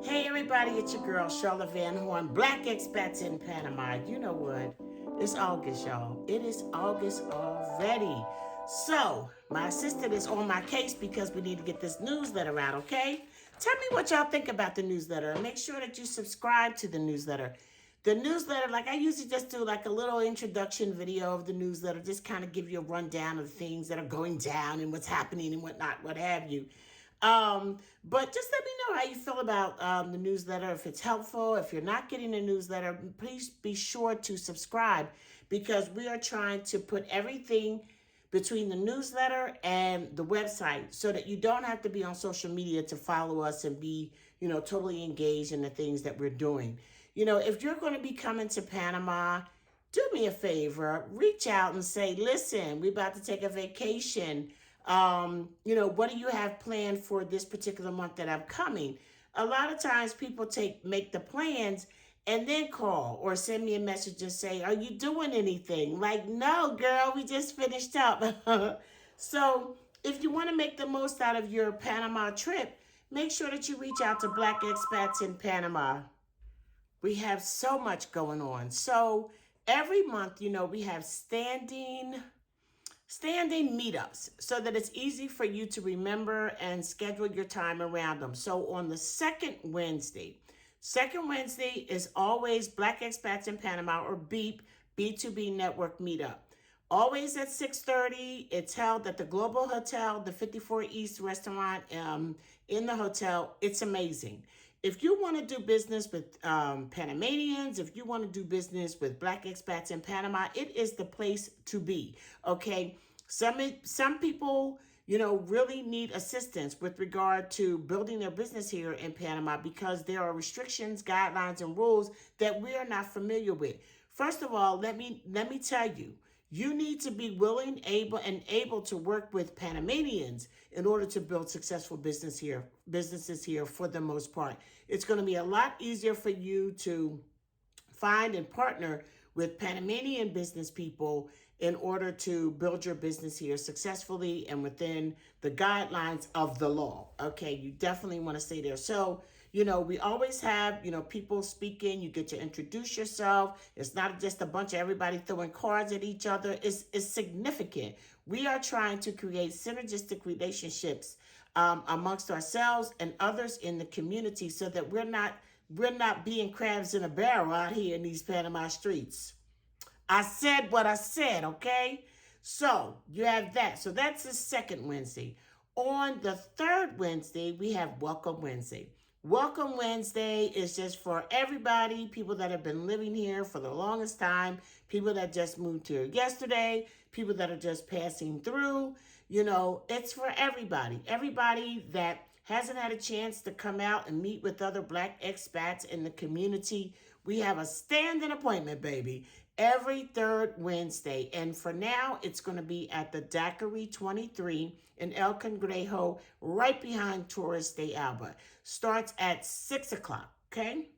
Hey everybody, it's your girl Charlotte Van Horn, Black Expats in Panama. You know what? It's August, y'all. It is August already. So, my assistant is on my case because we need to get this newsletter out, okay? Tell me what y'all think about the newsletter and make sure that you subscribe to the newsletter. The newsletter, like I usually just do like a little introduction video of the newsletter, just kind of give you a rundown of the things that are going down and what's happening and whatnot, what have you. But just let me know how you feel about the newsletter. If it's helpful, if you're not getting a newsletter, please be sure to subscribe because we are trying to put everything between the newsletter and the website so that you don't have to be on social media to follow us and be, totally engaged in the things that we're doing. If you're going to be coming to Panama, do me a favor, reach out and say, listen, we're about to take a vacation. What do you have planned for this particular month that I'm coming? A lot of times people make the plans and then call or send me a message and say, are you doing anything? Like, no, girl, we just finished up. So if you want to make the most out of your Panama trip, make sure that you reach out to Black Expats in Panama. We have so much going on. So every month, we have standing meetups so that it's easy for you to remember and schedule your time around them. So on the second Wednesday is always Black Expats in Panama or Beip, B2B Network Meetup. Always at 6:30. It's held at the Global Hotel, the 54 East restaurant in the hotel. It's amazing. If you want to do business with Panamanians, if you want to do business with Black expats in Panama, it is the place to be. Okay. Some people, really need assistance with regard to building their business here in Panama because there are restrictions, guidelines, and rules that we are not familiar with. First of all, let me tell you, you need to be willing, able to work with Panamanians in order to build successful businesses here for the most part. It's going to be a lot easier for you to find and partner with Panamanian business people in order to build your business here successfully and within the guidelines of the law. Okay, you definitely want to stay there. So, we always have, people speaking. You get to introduce yourself. It's not just a bunch of everybody throwing cards at each other. It's significant. We are trying to create synergistic relationships amongst ourselves and others in the community so that we're not being crabs in a barrel out here in these Panama streets. I said what I said, okay? So you have that. So that's the second Wednesday. On the third Wednesday, we have Welcome Wednesday. Welcome Wednesday is just for everybody, people that have been living here for the longest time, people that just moved here yesterday, people that are just passing through. It's for everybody. Everybody that hasn't had a chance to come out and meet with other Black expats in the community. We have a standing appointment, baby, every third Wednesday. And for now, it's going to be at the Daiquiri 23 in El Cangrejo, right behind Torres de Alba. Starts at 6 o'clock, okay?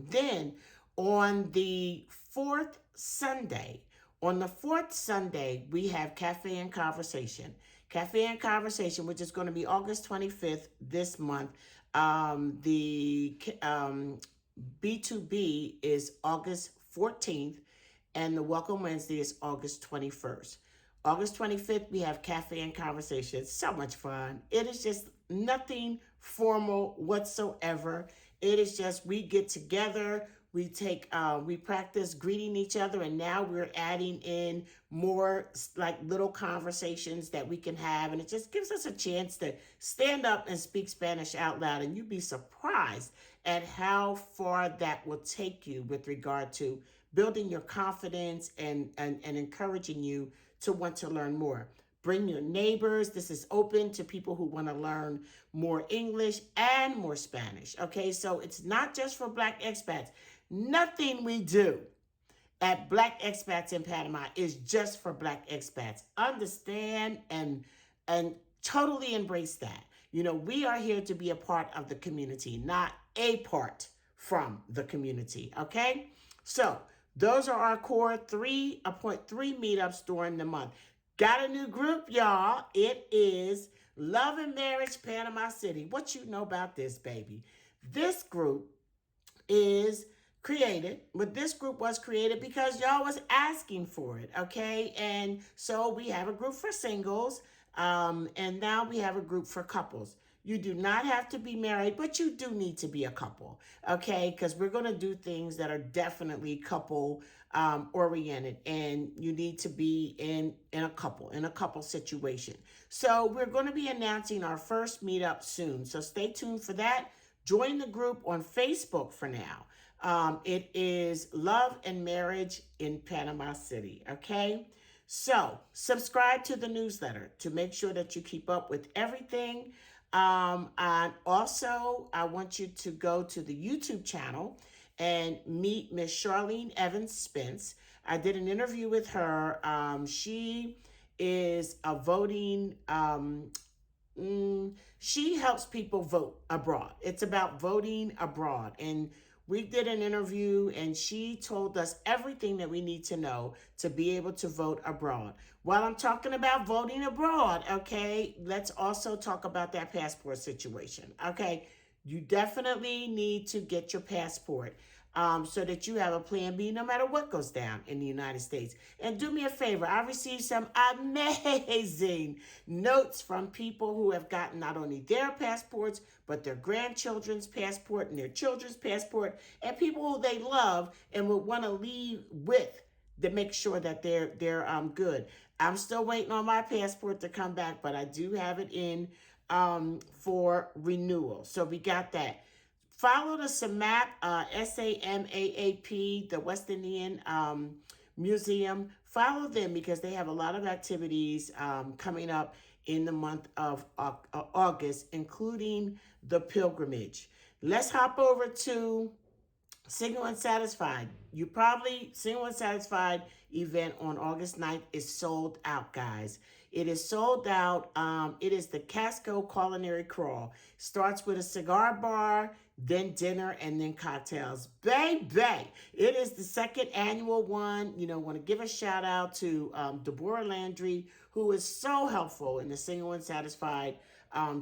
Then on the fourth Sunday, we have Cafe and Conversation. Cafe and Conversation, which is going to be August 25th this month. The B2B is August 14th, and the Welcome Wednesday is August 21st. August 25th, we have Cafe and Conversation. It's so much fun. It is just nothing formal whatsoever. It is just we get together, we practice greeting each other, and now we're adding in more like little conversations that we can have, and it just gives us a chance to stand up and speak Spanish out loud, and you'd be surprised at how far that will take you with regard to building your confidence and encouraging you to want to learn more. Bring your neighbors. This is open to people who want to learn more English and more Spanish. Okay, so it's not just for Black expats. Nothing we do at Black Expats in Panama is just for Black expats. Understand and totally embrace that. We are here to be a part of the community, not a part from the community. Okay, so those are our core 3.3 meetups during the month. Got a new group, y'all. It is Love and Marriage Panama City. What you know about this, baby? This group is created, but this group was created because y'all was asking for it, okay? And so we have a group for singles, and now we have a group for couples. You do not have to be married, but you do need to be a couple, okay? Because we're going to do things that are definitely couple oriented, and you need to be in a couple situation. So we're going to be announcing our first meetup soon. So stay tuned for that. Join the group on Facebook for now. It is Love and Marriage in Panama City, okay? So subscribe to the newsletter to make sure that you keep up with everything. And also, I want you to go to the YouTube channel and meet Miss Charlene Evans Spence. I did an interview with her. She is a voting she helps people vote abroad. It's about voting abroad. And we did an interview and she told us everything that we need to know to be able to vote abroad. While I'm talking about voting abroad, okay, let's also talk about that passport situation, okay? You definitely need to get your passport so that you have a plan B no matter what goes down in the United States. And do me a favor, I received some amazing notes from people who have gotten not only their passports, but their grandchildren's passport and their children's passport, and people who they love and would want to leave with to make sure that they're good. I'm still waiting on my passport to come back, but I do have it in for renewal. So we got that. Follow the SAMAP, SAMAAP, the West Indian Museum. Follow them because they have a lot of activities coming up in the month of August, including the pilgrimage. Let's hop over to Single and Satisfied. Single and Satisfied event on August 9th is sold out, guys. It is sold out. It is the Casco Culinary Crawl. Starts with a cigar bar, then dinner, and then cocktails. Baby! It is the second annual one. Want to give a shout out to Deborah Landry, who is so helpful in the Single and Satisfied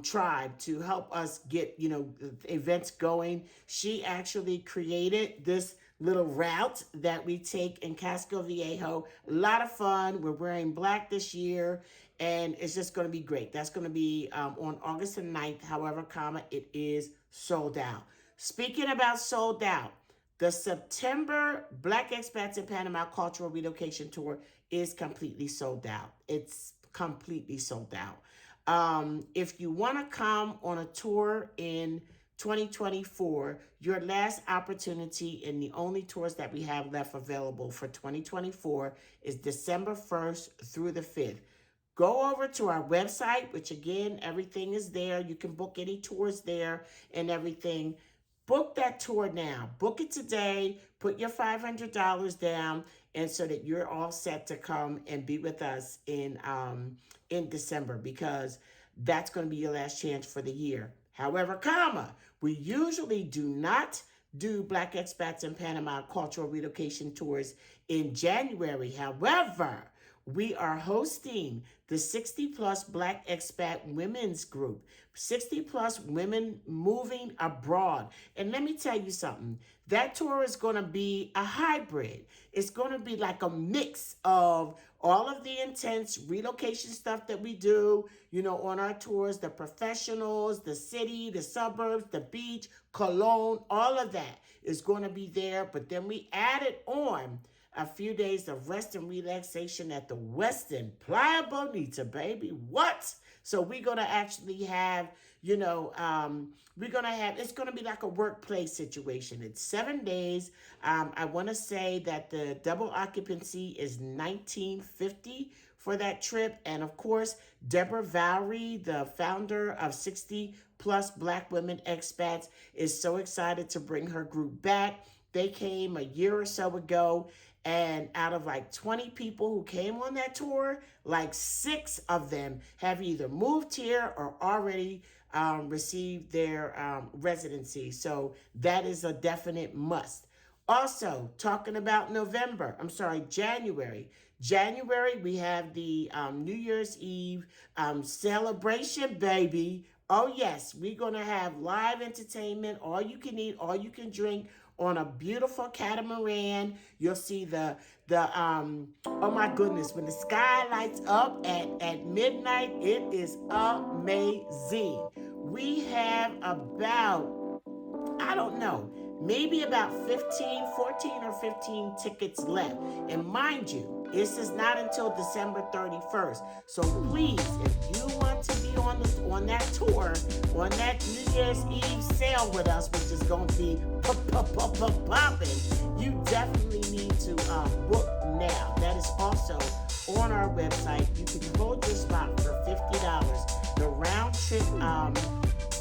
tribe to help us get, events going. She actually created this little route that we take in Casco Viejo. A lot of fun. We're wearing black this year, and it's just going to be great. That's going to be on August the 9th. However, it is sold out. Speaking about sold out, the September Black Expats in Panama Cultural Relocation Tour is completely sold out. It's completely sold out. If you want to come on a tour in 2024, your last opportunity and the only tours that we have left available for 2024 is December 1st through the 5th. Go over to our website, which again, everything is there. You can book any tours there and everything. Book that tour now. Book it today. Put your $500 down, and so that you're all set to come and be with us in December, because that's going to be your last chance for the year. However, we usually do not do Black Expats in Panama cultural relocation tours in January. However, we are hosting the 60 plus Black Expat Women's Group, 60 plus women moving abroad. And let me tell you something, that tour is going to be a hybrid. It's going to be like a mix of all of the intense relocation stuff that we do, on our tours, the professionals, the city, the suburbs, the beach, Cologne, all of that is going to be there. But then we added on a few days of rest and relaxation at the Westin Playa Bonita, baby. What? So we're going to actually have, it's going to be like a workplace situation. It's 7 days. I want to say that the double occupancy is $19.50 for that trip. And of course, Deborah Valerie, the founder of 60 plus Black Women Expats, is so excited to bring her group back. They came a year or so ago, and out of like 20 people who came on that tour, like 6 of them have either moved here or already received their residency. So that is a definite must. Also, talking about January. January, we have the New Year's Eve celebration, baby. Oh yes, we're gonna have live entertainment, all you can eat, all you can drink on a beautiful catamaran. You'll see the oh my goodness, when the sky lights up at midnight, it is amazing. We have about, I don't know, maybe about 15, 14 or 15 tickets left. And mind you, this is not until December 31st. So please, if you want to be on that tour, on that New Year's Eve sale with us, which is going to be popping, you definitely need to book now. That is also on our website. You can hold your spot for $50. The round trip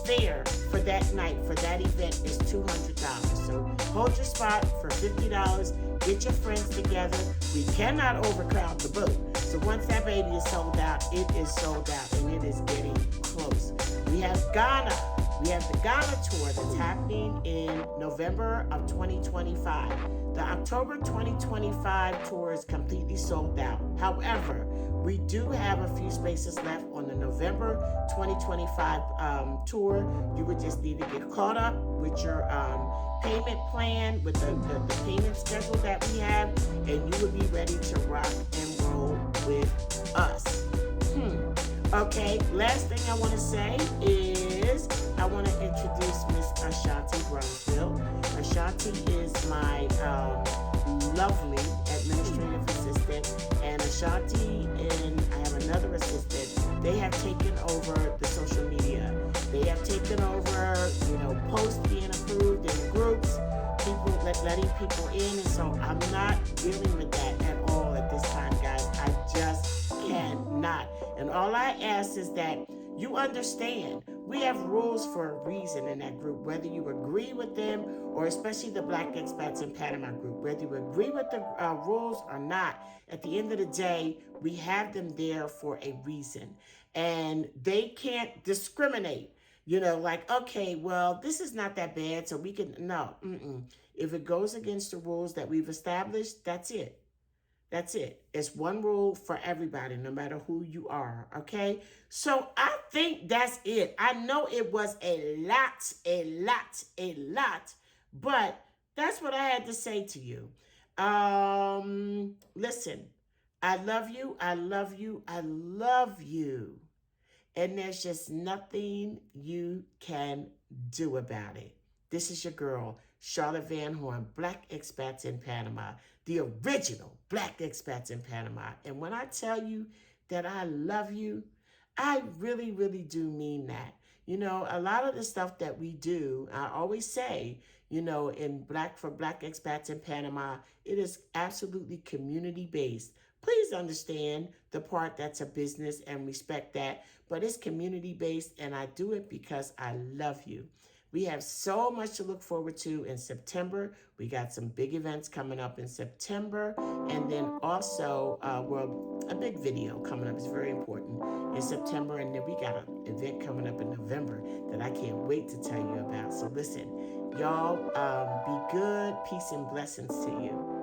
fare for that night, for that event, is $200. So hold your spot for $50. Get your friends together. We cannot overcrowd the boat. So once that baby is sold out, it is sold out, and it is getting close. We have Ghana. We have the Ghana tour that's happening in November of 2025. The October 2025 tour is completely sold out. However, we do have a few spaces left on the November 2025 tour. You would just need to get caught up with your payment plan, with the payment schedule that we have, and you would be ready to rock and roll with us. Okay, last thing I want to say is I want to introduce Miss Ashanti Brownsville. Ashanti is my lovely administrative assistant, and Ashanti and I have another assistant. They have taken over the social media. They have taken over, posts being approved in groups, people letting people in, and so I'm not dealing with that at all at this time, guys. I just cannot. And all I ask is that you understand we have rules for a reason in that group, whether you agree with them, or especially the Black Expats in Panama group, whether you agree with the rules or not. At the end of the day, we have them there for a reason, and they can't discriminate. Like, okay, well, this is not that bad, so we can, no. If it goes against the rules that we've established, that's it. That's it. It's one rule for everybody, no matter who you are, okay? So I think that's it. I know it was a lot, but that's what I had to say to you. Listen, I love you, I love you, I love you. And there's just nothing you can do about it. This is your girl, Charlotte Van Horn, Black Expats in Panama, the original Black Expats in Panama. And when I tell you that I love you, I really, really do mean that. A lot of the stuff that we do, I always say, in Black Expats in Panama, it is absolutely community-based. Please understand the part that's a business and respect that, but it's community-based, and I do it because I love you. We have so much to look forward to in September. We got some big events coming up in September, and then also, a big video coming up. It's very important in September, and then we got an event coming up in November that I can't wait to tell you about. So listen, y'all, be good. Peace and blessings to you.